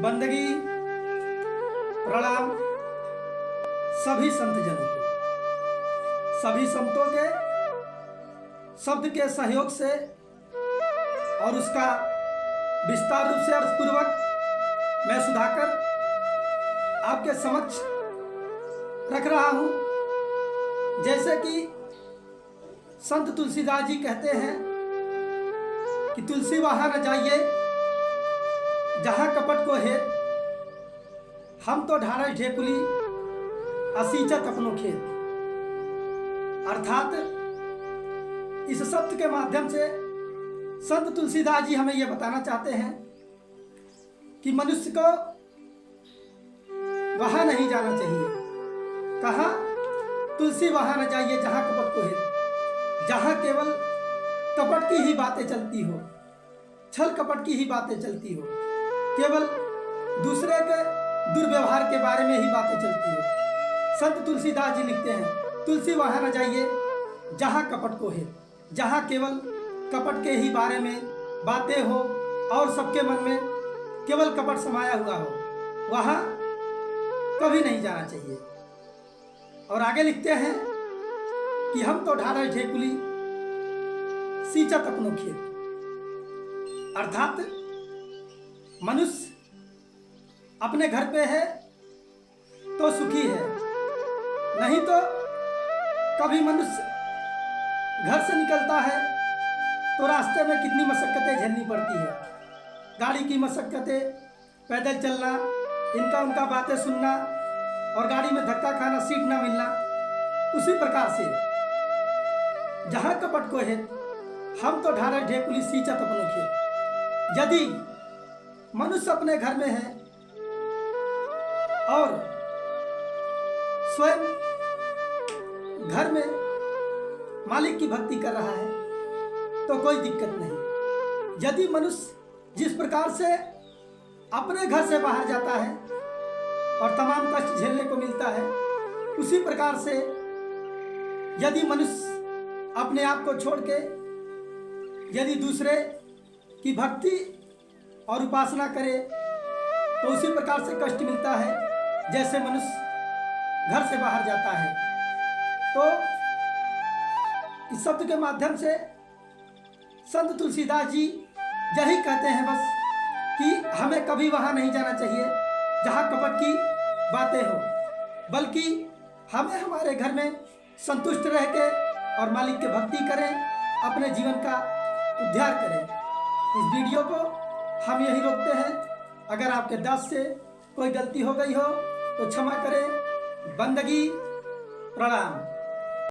बंदगी प्रणाम सभी संत जनों को। सभी संतों के शब्द के सहयोग से और उसका विस्तार रूप से अर्थपूर्वक मैं सुधाकर आपके समक्ष रख रहा हूं। जैसे कि संत तुलसीदास जी कहते हैं कि तुलसी वहां न जाइए जहां कपट को हेत, हम तो ढारस ढेकुली असीचत अपनो खेत। अर्थात इस शब्द के माध्यम से संत तुलसीदास जी हमें यह बताना चाहते हैं कि मनुष्य को वहां नहीं जाना चाहिए। कहा? तुलसी वहां न जाइए जहां कपट को हेत, जहां केवल कपट की ही बातें चलती हो, छल कपट की ही बातें चलती हो, केवल दूसरे के दुर्व्यवहार के बारे में ही बातें चलती हो। संत तुलसीदास जी लिखते हैं तुलसी वहां न जाइए जहां कपट को है, जहां केवल कपट के ही बारे में बातें हो और सबके मन में केवल कपट समाया हुआ हो, वहां कभी नहीं जाना चाहिए। और आगे लिखते हैं कि हम तो ढारस ढेकुली सींचत अपनो खेत। अर्थात मनुष्य अपने घर पे है तो सुखी है, नहीं तो कभी मनुष्य घर से निकलता है तो रास्ते में कितनी मशक्कतें झेलनी पड़ती है। गाड़ी की मशक्कतें, पैदल चलना, इनका उनका बातें सुनना और गाड़ी में धक्का खाना, सीट ना मिलना। उसी प्रकार से जहां कपट को है, हम तो ढारस ढेकुली सींचत अपनो खेत। यदि मनुष्य अपने घर में है और स्वयं घर में मालिक की भक्ति कर रहा है तो कोई दिक्कत नहीं। यदि मनुष्य जिस प्रकार से अपने घर से बाहर जाता है और तमाम कष्ट झेलने को मिलता है, उसी प्रकार से यदि मनुष्य अपने आप को छोड़ के यदि दूसरे की भक्ति और उपासना करे तो उसी प्रकार से कष्ट मिलता है जैसे मनुष्य घर से बाहर जाता है। तो इस शब्द के माध्यम से संत तुलसीदास जी यही कहते हैं बस कि हमें कभी वहां नहीं जाना चाहिए जहां कपट की बातें हो, बल्कि हमें हमारे घर में संतुष्ट रह के और मालिक की भक्ति करें, अपने जीवन का उद्धार करें। इस वीडियो को हम यही रोकते हैं। अगर आपके दास से कोई गलती हो गई हो तो क्षमा करें। बंदगी प्रणाम।